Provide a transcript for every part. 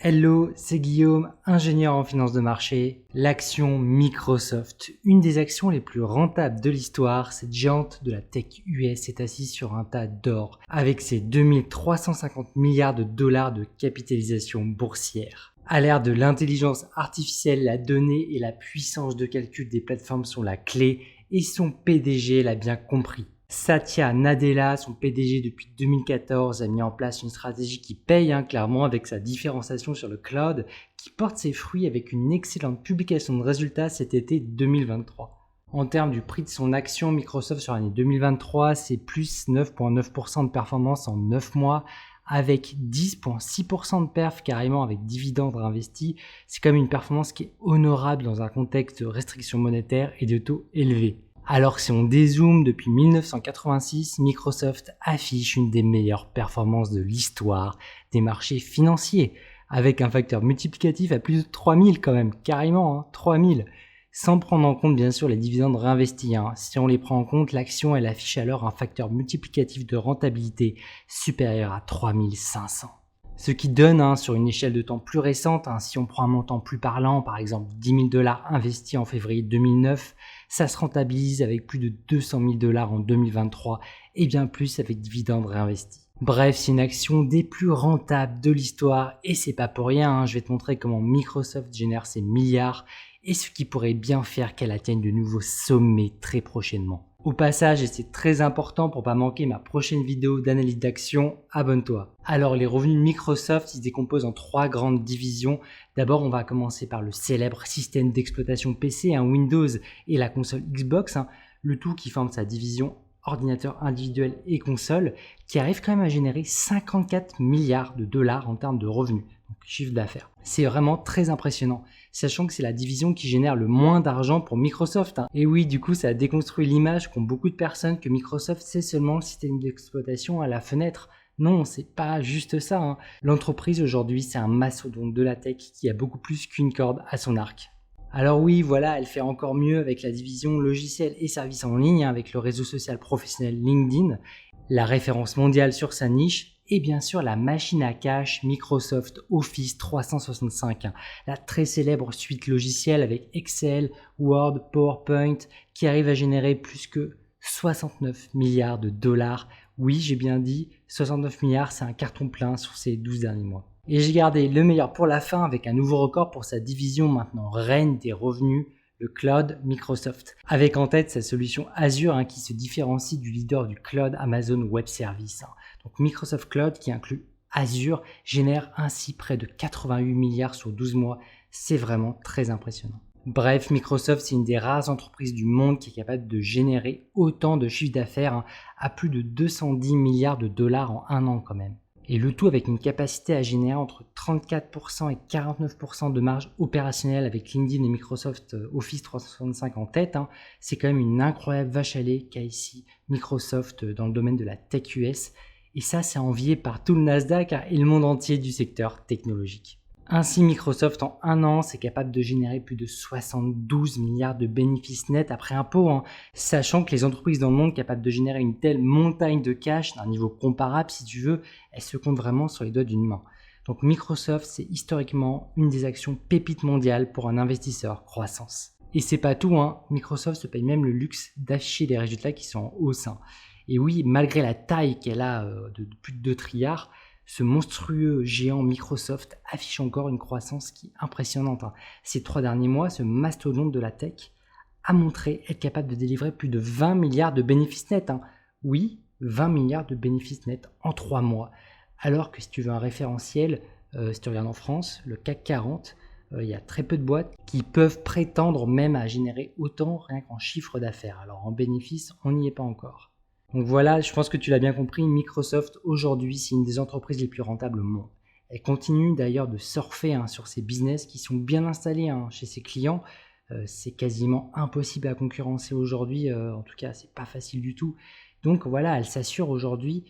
Hello, c'est Guillaume, ingénieur en finance de marché. L'action Microsoft, une des actions les plus rentables de l'histoire, cette géante de la tech US est assise sur un tas d'or, avec ses 2350 milliards de dollars de capitalisation boursière. À l'ère de l'intelligence artificielle, la donnée et la puissance de calcul des plateformes sont la clé et son PDG l'a bien compris. Satya Nadella, son PDG depuis 2014, a mis en place une stratégie qui paye clairement avec sa différenciation sur le cloud, qui porte ses fruits avec une excellente publication de résultats cet été 2023. En termes du prix de son action, Microsoft sur l'année 2023, c'est plus 9,9% de performance en 9 mois, avec 10,6% de perf carrément avec dividendes réinvestis. C'est quand même une performance qui est honorable dans un contexte de restrictions monétaires et de taux élevés. Alors que si on dézoome depuis 1986, Microsoft affiche une des meilleures performances de l'histoire des marchés financiers, avec un facteur multiplicatif à plus de 3000 quand même, carrément, 3000, sans prendre en compte bien sûr les dividendes réinvestis. Si on les prend en compte, l'action elle affiche alors un facteur multiplicatif de rentabilité supérieur à 3500. Ce qui donne, sur une échelle de temps plus récente, si on prend un montant plus parlant, par exemple 10 000 $ investis en février 2009, ça se rentabilise avec plus de 200 000 $ en 2023 et bien plus avec dividendes réinvestis. Bref, c'est une action des plus rentables de l'histoire et c'est pas pour rien, je vais te montrer comment Microsoft génère ses milliards et ce qui pourrait bien faire qu'elle atteigne de nouveaux sommets très prochainement. Au passage, et c'est très important pour pas manquer ma prochaine vidéo d'analyse d'action, abonne-toi. Alors les revenus de Microsoft, ils se décomposent en 3 grandes divisions. D'abord, on va commencer par le célèbre système d'exploitation PC, Windows et la console Xbox, le tout qui forme sa division ordinateur individuel et console, qui arrive quand même à générer 54 milliards de dollars en termes de revenus, donc chiffre d'affaires. C'est vraiment très impressionnant, sachant que c'est la division qui génère le moins d'argent pour Microsoft. Et oui, du coup, ça a déconstruit l'image qu'ont beaucoup de personnes que Microsoft, c'est seulement le système d'exploitation à la fenêtre. Non, c'est pas juste ça. L'entreprise aujourd'hui, c'est un mastodonte de la tech qui a beaucoup plus qu'une corde à son arc. Alors oui, voilà, elle fait encore mieux avec la division logiciels et services en ligne, avec le réseau social professionnel LinkedIn, la référence mondiale sur sa niche, et bien sûr la machine à cash Microsoft Office 365, la très célèbre suite logicielle avec Excel, Word, PowerPoint, qui arrive à générer plus que 69 milliards de dollars. Oui, j'ai bien dit, 69 milliards, c'est un carton plein sur ces 12 derniers mois. Et j'ai gardé le meilleur pour la fin avec un nouveau record pour sa division maintenant reine des revenus, le cloud Microsoft, avec en tête sa solution Azure qui se différencie du leader du cloud Amazon Web Services. Donc Microsoft Cloud qui inclut Azure génère ainsi près de 88 milliards sur 12 mois. C'est vraiment très impressionnant. Bref, Microsoft, c'est une des rares entreprises du monde qui est capable de générer autant de chiffre d'affaires à plus de 210 milliards de dollars en un an quand même. Et le tout avec une capacité à générer entre 34% et 49% de marge opérationnelle avec LinkedIn et Microsoft Office 365 en tête. C'est quand même une incroyable vache à lait qu'a ici Microsoft dans le domaine de la tech US. Et ça, c'est envié par tout le Nasdaq et le monde entier du secteur technologique. Ainsi, Microsoft, en un an, c'est capable de générer plus de 72 milliards de bénéfices nets après impôts, sachant que les entreprises dans le monde capables de générer une telle montagne de cash d'un niveau comparable, si tu veux, elles se comptent vraiment sur les doigts d'une main. Donc Microsoft, c'est historiquement une des actions pépites mondiales pour un investisseur croissance. Et c'est pas tout, Microsoft se paye même le luxe d'afficher des résultats qui sont en hausse. Et oui, malgré la taille qu'elle a de plus de 2 trilliards, ce monstrueux géant Microsoft affiche encore une croissance qui est impressionnante. Ces 3 derniers mois, ce mastodonte de la tech a montré être capable de délivrer plus de 20 milliards de bénéfices nets. Oui, 20 milliards de bénéfices nets en 3 mois. Alors que si tu veux un référentiel, si tu regardes en France, le CAC 40, il y a très peu de boîtes qui peuvent prétendre même à générer autant rien qu'en chiffre d'affaires. Alors en bénéfices, on n'y est pas encore. Donc voilà, je pense que tu l'as bien compris, Microsoft aujourd'hui c'est une des entreprises les plus rentables au monde. Elle continue d'ailleurs de surfer sur ses business qui sont bien installés chez ses clients. C'est quasiment impossible à concurrencer aujourd'hui, en tout cas c'est pas facile du tout. Donc voilà, elle s'assure aujourd'hui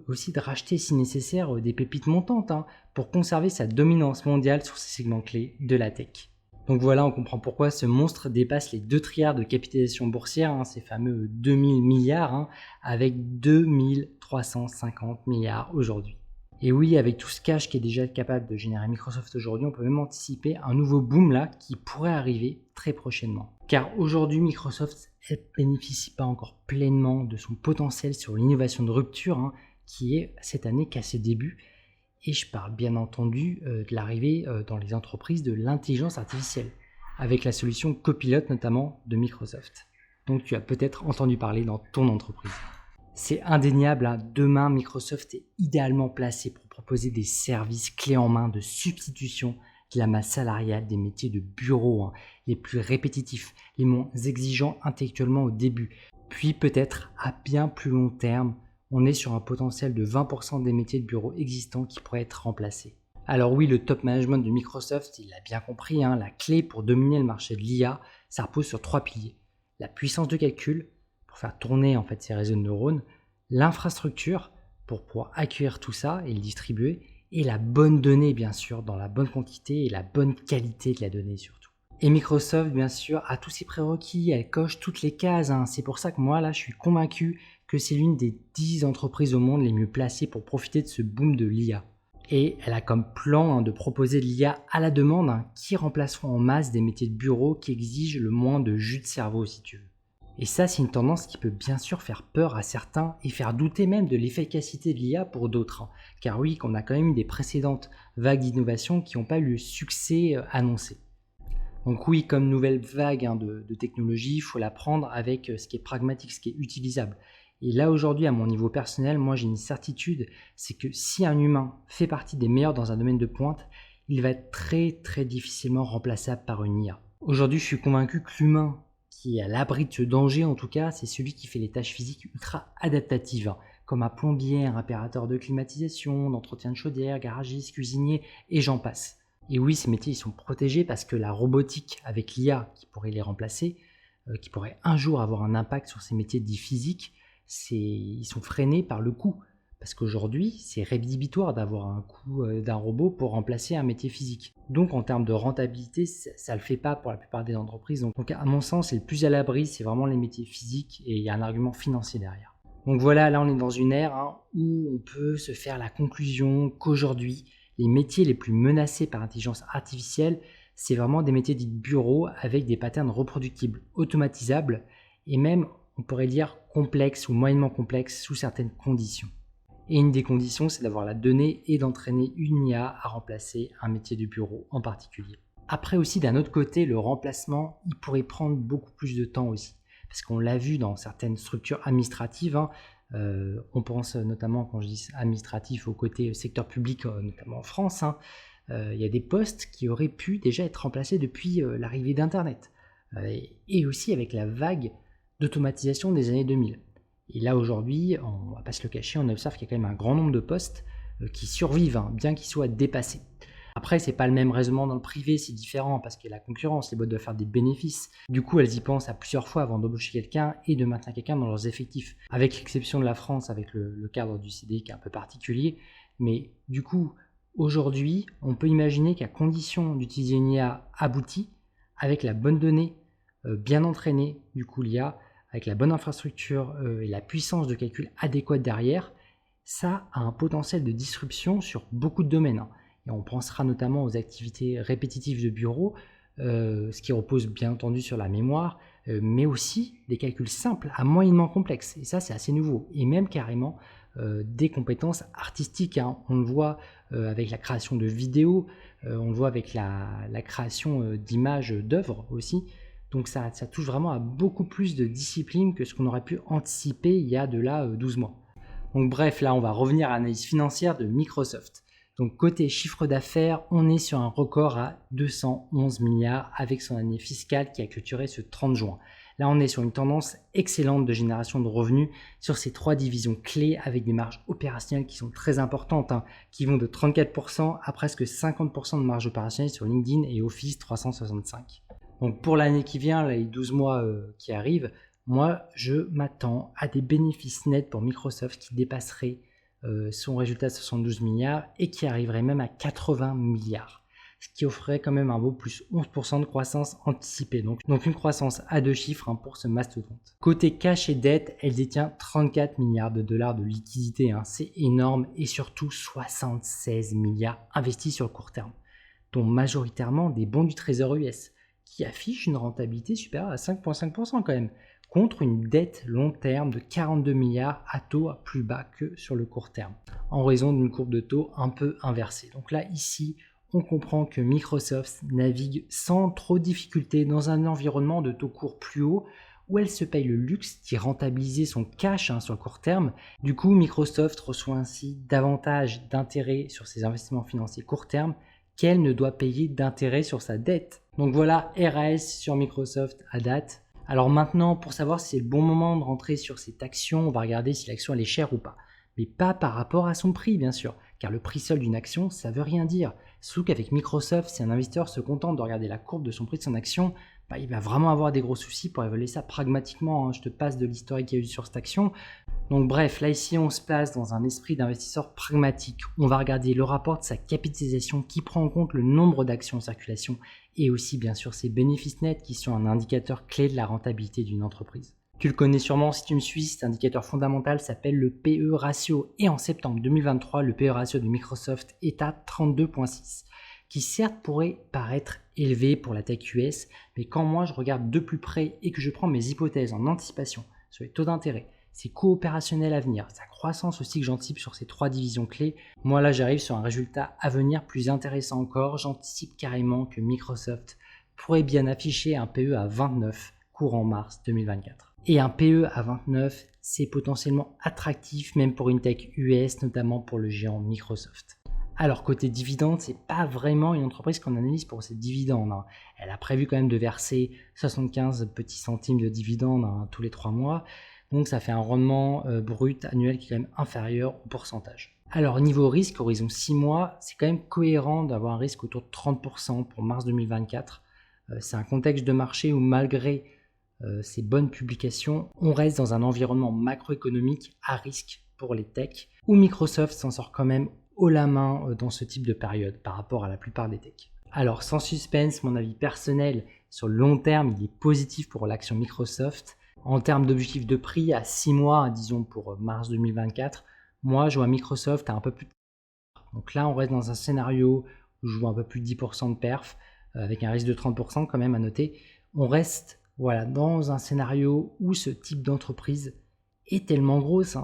aussi de racheter si nécessaire des pépites montantes pour conserver sa dominance mondiale sur ces segments clés de la tech. Donc voilà, on comprend pourquoi ce monstre dépasse les 2 trilliards de capitalisation boursière, ces fameux 2000 milliards, avec 2350 milliards aujourd'hui. Et oui, avec tout ce cash qui est déjà capable de générer Microsoft aujourd'hui, on peut même anticiper un nouveau boom là qui pourrait arriver très prochainement. Car aujourd'hui, Microsoft ne bénéficie pas encore pleinement de son potentiel sur l'innovation de rupture qui est cette année qu'à ses débuts. Et je parle bien entendu de l'arrivée dans les entreprises de l'intelligence artificielle, avec la solution Copilot notamment de Microsoft. Donc tu as peut-être entendu parler dans ton entreprise. C'est indéniable, demain Microsoft est idéalement placé pour proposer des services clés en main de substitution de la masse salariale des métiers de bureau, les plus répétitifs, les moins exigeants intellectuellement au début. Puis peut-être à bien plus long terme, on est sur un potentiel de 20% des métiers de bureau existants qui pourraient être remplacés. Alors oui, le top management de Microsoft, il l'a bien compris, la clé pour dominer le marché de l'IA, ça repose sur 3 piliers. La puissance de calcul, pour faire tourner ces réseaux de neurones, l'infrastructure, pour pouvoir accueillir tout ça et le distribuer, et la bonne donnée, bien sûr, dans la bonne quantité et la bonne qualité de la donnée surtout. Et Microsoft, bien sûr, a tous ses prérequis, elle coche toutes les cases. C'est pour ça que moi, là, je suis convaincu que c'est l'une des 10 entreprises au monde les mieux placées pour profiter de ce boom de l'IA. Et elle a comme plan de proposer de l'IA à la demande qui remplaceront en masse des métiers de bureau qui exigent le moins de jus de cerveau, si tu veux. Et ça, c'est une tendance qui peut bien sûr faire peur à certains et faire douter même de l'efficacité de l'IA pour d'autres. Car oui, qu'on a quand même eu des précédentes vagues d'innovation qui n'ont pas eu le succès annoncé. Donc oui, comme nouvelle vague de technologie, il faut la prendre avec ce qui est pragmatique, ce qui est utilisable. Et là aujourd'hui, à mon niveau personnel, moi j'ai une certitude, c'est que si un humain fait partie des meilleurs dans un domaine de pointe, il va être très très difficilement remplaçable par une IA. Aujourd'hui, je suis convaincu que l'humain qui est à l'abri de ce danger, en tout cas, c'est celui qui fait les tâches physiques ultra adaptatives, comme un plombier, un réparateur de climatisation, d'entretien de chaudière, garagiste, cuisinier, et j'en passe. Et oui, ces métiers ils sont protégés parce que la robotique avec l'IA qui pourrait les remplacer, qui pourrait un jour avoir un impact sur ces métiers dits physiques, ils sont freinés par le coût. Parce qu'aujourd'hui, c'est rédhibitoire d'avoir un coût d'un robot pour remplacer un métier physique. Donc en termes de rentabilité, ça ne le fait pas pour la plupart des entreprises. Donc à mon sens, le plus à l'abri, c'est vraiment les métiers physiques et il y a un argument financier derrière. Donc voilà, là on est dans une ère où on peut se faire la conclusion qu'aujourd'hui, les métiers les plus menacés par l'intelligence artificielle, c'est vraiment des métiers dits de bureau avec des patterns reproductibles, automatisables et même, on pourrait dire, complexes ou moyennement complexes sous certaines conditions. Et une des conditions, c'est d'avoir la donnée et d'entraîner une IA à remplacer un métier de bureau en particulier. Après aussi, d'un autre côté, le remplacement, il pourrait prendre beaucoup plus de temps aussi. Parce qu'on l'a vu dans certaines structures administratives, on pense notamment, quand je dis administratif, au côté secteur public, notamment en France, il y a des postes qui auraient pu déjà être remplacés depuis l'arrivée d'Internet. Et aussi avec la vague d'automatisation des années 2000. Et là aujourd'hui, on ne va pas se le cacher, on observe qu'il y a quand même un grand nombre de postes qui survivent, bien qu'ils soient dépassés. Après, c'est pas le même raisonnement dans le privé, c'est différent parce qu'il y a la concurrence, les boîtes doivent faire des bénéfices. Du coup, elles y pensent à plusieurs fois avant d'embaucher quelqu'un et de maintenir quelqu'un dans leurs effectifs. Avec l'exception de la France, avec le cadre du CDI qui est un peu particulier. Mais du coup, aujourd'hui, on peut imaginer qu'à condition d'utiliser une IA aboutie, avec la bonne donnée, bien entraînée, du coup l'IA, avec la bonne infrastructure et la puissance de calcul adéquate derrière, ça a un potentiel de disruption sur beaucoup de domaines. Et on pensera notamment aux activités répétitives de bureau, ce qui repose bien entendu sur la mémoire, mais aussi des calculs simples à moyennement complexes. Et ça, c'est assez nouveau. Et même carrément des compétences artistiques. On le voit avec la création de vidéos, on le voit avec la création d'images, d'œuvres aussi. Donc ça touche vraiment à beaucoup plus de disciplines que ce qu'on aurait pu anticiper il y a de là 12 mois. Donc bref, là on va revenir à l'analyse financière de Microsoft. Donc côté chiffre d'affaires, on est sur un record à 211 milliards avec son année fiscale qui a clôturé ce 30 juin. Là on est sur une tendance excellente de génération de revenus sur ces 3 divisions clés avec des marges opérationnelles qui sont très importantes, qui vont de 34% à presque 50% de marge opérationnelle sur LinkedIn et Office 365. Donc pour l'année qui vient, les 12 mois qui arrivent, moi je m'attends à des bénéfices nets pour Microsoft qui dépasseraient son résultat de 72 milliards et qui arriverait même à 80 milliards. ce qui offrait quand même un beau plus 11% de croissance anticipée. Donc une croissance à 2 chiffres pour ce mastodonte. Côté cash et dette, elle détient 34 milliards de dollars de liquidités, c'est énorme, et surtout 76 milliards investis sur le court terme, dont majoritairement des bons du Trésor US, qui affichent une rentabilité supérieure à 5,5% quand même, contre une dette long terme de 42 milliards à taux plus bas que sur le court terme, en raison d'une courbe de taux un peu inversée. Donc là, ici, on comprend que Microsoft navigue sans trop de difficulté dans un environnement de taux court plus haut, où elle se paye le luxe d'y rentabiliser son cash sur le court terme. Du coup, Microsoft reçoit ainsi davantage d'intérêts sur ses investissements financiers court terme qu'elle ne doit payer d'intérêt sur sa dette. Donc voilà, RAS sur Microsoft à date. Alors maintenant, pour savoir si c'est le bon moment de rentrer sur cette action, on va regarder si l'action elle est chère ou pas. Mais pas par rapport à son prix, bien sûr, car le prix seul d'une action, ça veut rien dire. Sauf qu'avec Microsoft, si un investisseur se contente de regarder la courbe de son prix de son action, il va vraiment avoir des gros soucis pour évaluer ça pragmatiquement. Je te passe de l'historique qu'il y a eu sur cette action. Donc bref, là ici on se place dans un esprit d'investisseur pragmatique. On va regarder le rapport de sa capitalisation qui prend en compte le nombre d'actions en circulation et aussi bien sûr ses bénéfices nets qui sont un indicateur clé de la rentabilité d'une entreprise. Tu le connais sûrement si tu me suis, cet indicateur fondamental s'appelle le PE ratio et en septembre 2023, le PE ratio de Microsoft est à 32,6, qui certes pourrait paraître élevé pour la tech US, mais quand moi je regarde de plus près et que je prends mes hypothèses en anticipation sur les taux d'intérêt, ses coûts opérationnels à venir, sa croissance aussi que j'anticipe sur ces 3 divisions clés, moi là j'arrive sur un résultat à venir plus intéressant encore. J'anticipe carrément que Microsoft pourrait bien afficher un PE à 29 courant mars 2024. Et un PE à 29, c'est potentiellement attractif même pour une tech US, notamment pour le géant Microsoft. Alors côté dividende, c'est pas vraiment une entreprise qu'on analyse pour ses dividendes. Elle a prévu quand même de verser 75 petits centimes de dividendes tous les 3 mois. Donc ça fait un rendement brut annuel qui est quand même inférieur au pourcentage. Alors niveau risque, horizon 6 mois, c'est quand même cohérent d'avoir un risque autour de 30% pour mars 2024. C'est un contexte de marché où malgré ces bonnes publications, on reste dans un environnement macroéconomique à risque pour les techs, où Microsoft s'en sort quand même haut la main dans ce type de période par rapport à la plupart des techs. Alors sans suspense, mon avis personnel, sur le long terme, il est positif pour l'action Microsoft. En termes d'objectifs de prix, à 6 mois, disons pour mars 2024, moi je vois Microsoft à un peu plus de... Donc là on reste dans un scénario où je vois un peu plus de 10% de perf, avec un risque de 30% quand même à noter. On reste dans un scénario où ce type d'entreprise est tellement grosse,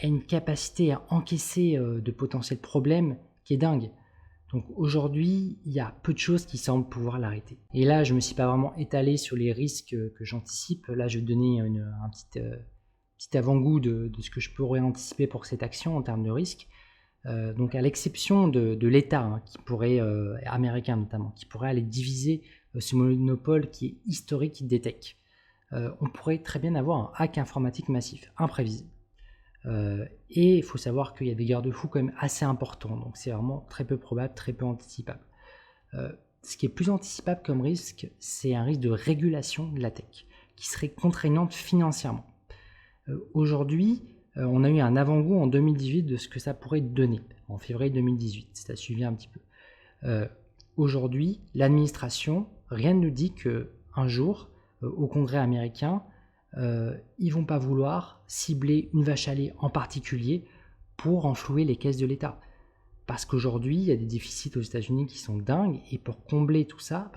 et a une capacité à encaisser de potentiels problèmes qui est dingue. Donc aujourd'hui, il y a peu de choses qui semblent pouvoir l'arrêter. Et là, je ne me suis pas vraiment étalé sur les risques que j'anticipe. Là, je vais te donner un petit avant-goût de ce que je pourrais anticiper pour cette action en termes de risque. Donc à l'exception de l'État, qui pourrait, américain notamment, qui pourrait aller diviser ce monopole qui est historique des techs, on pourrait très bien avoir un hack informatique massif, imprévisible. Et il faut savoir qu'il y a des garde-fous quand même assez importants, donc c'est vraiment très peu probable, très peu anticipable. Ce qui est plus anticipable comme risque, c'est un risque de régulation de la tech, qui serait contraignante financièrement. Aujourd'hui, on a eu un avant-goût en 2018 de ce que ça pourrait donner, en février 2018, si tu as suivi un petit peu. Aujourd'hui, l'administration, rien ne nous dit qu'un jour, au Congrès américain, ils vont pas vouloir cibler une vache à lait en particulier pour enflouer les caisses de l'État. Parce qu'aujourd'hui, il y a des déficits aux États-Unis qui sont dingues, et pour combler tout ça,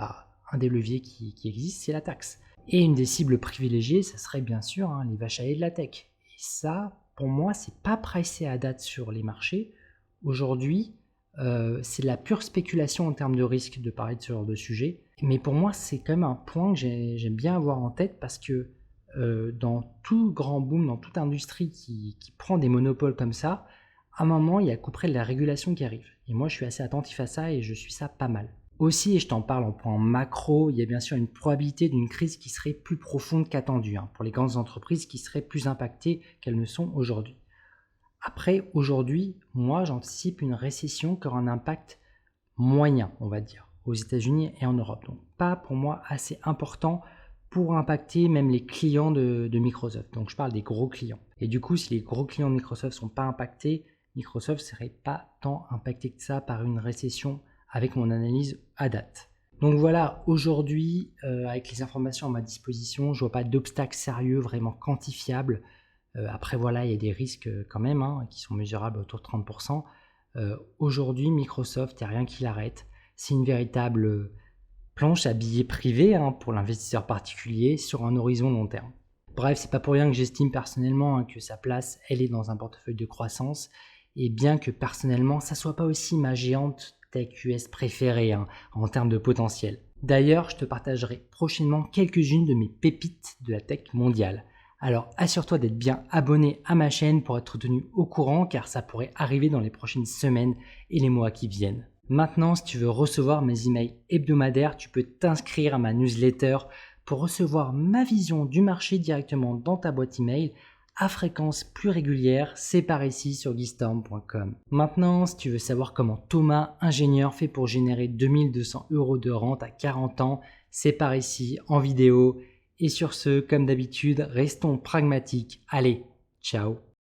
un des leviers qui existe, c'est la taxe. Et une des cibles privilégiées, ça serait bien sûr les vaches à lait de la tech. Et ça, pour moi, c'est pas pricé à date sur les marchés. Aujourd'hui, c'est de la pure spéculation en termes de risque de parler de ce genre de sujet. Mais pour moi, c'est quand même un point que j'aime bien avoir en tête, parce que dans tout grand boom, dans toute industrie qui prend des monopoles comme ça, à un moment, il y a à peu près de la régulation qui arrive. Et moi, je suis assez attentif à ça et je suis ça pas mal. Aussi, et je t'en parle en point macro, il y a bien sûr une probabilité d'une crise qui serait plus profonde qu'attendue, pour les grandes entreprises qui seraient plus impactées qu'elles ne sont aujourd'hui. Après, aujourd'hui, moi, j'anticipe une récession qui aura un impact moyen, on va dire, aux États-Unis et en Europe. Donc, pas pour moi assez important pour impacter même les clients de Microsoft. Donc, je parle des gros clients. Et du coup, si les gros clients de Microsoft ne sont pas impactés, Microsoft ne serait pas tant impacté que ça par une récession avec mon analyse à date. Donc voilà, aujourd'hui, avec les informations à ma disposition, je vois pas d'obstacle sérieux vraiment quantifiable. Après voilà, il y a des risques quand même qui sont mesurables autour de 30%. Aujourd'hui, Microsoft, il n'y a rien qui l'arrête. C'est une véritable planche à billets privée pour l'investisseur particulier sur un horizon long terme. Bref, c'est pas pour rien que j'estime personnellement que sa place, elle est dans un portefeuille de croissance. Et bien que personnellement, ça soit pas aussi ma géante tech US préférée en termes de potentiel. D'ailleurs, je te partagerai prochainement quelques-unes de mes pépites de la tech mondiale. Alors assure-toi d'être bien abonné à ma chaîne pour être tenu au courant car ça pourrait arriver dans les prochaines semaines et les mois qui viennent. Maintenant, si tu veux recevoir mes emails hebdomadaires, tu peux t'inscrire à ma newsletter pour recevoir ma vision du marché directement dans ta boîte email à fréquence plus régulière, c'est par ici sur guystorm.com. Maintenant, si tu veux savoir comment Thomas, ingénieur, fait pour générer 2200 € de rente à 40 ans, c'est par ici en vidéo. Et sur ce, comme d'habitude, restons pragmatiques. Allez, ciao!